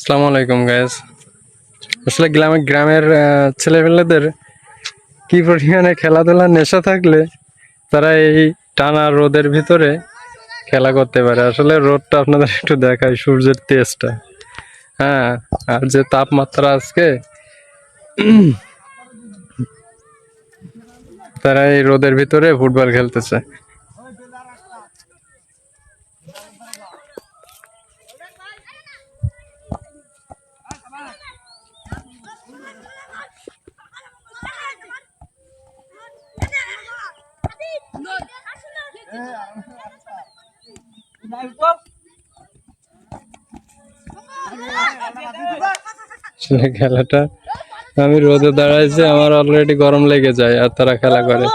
আসসালামু আলাইকুম গাইস। আসলে গ্রামের ছেলেপেলেদের কি পরিমাণে খেলাধুলার নেশা থাকলে তারা এই টানা রোদের ভিতরে খেলা করতে পারে। আসলে রোদটা আপনাদের একটু দেখায়, সূর্যের তেজটা। হ্যাঁ, আর যে তাপমাত্রা আজকে, তারা এই রোদের ভিতরে ফুটবল খেলতেছে। আসলে খেলাটা আমি রোদে দাঁড়াইছি, আমার অলরেডি গরম লেগে যায়, আর তারা খেলা করে।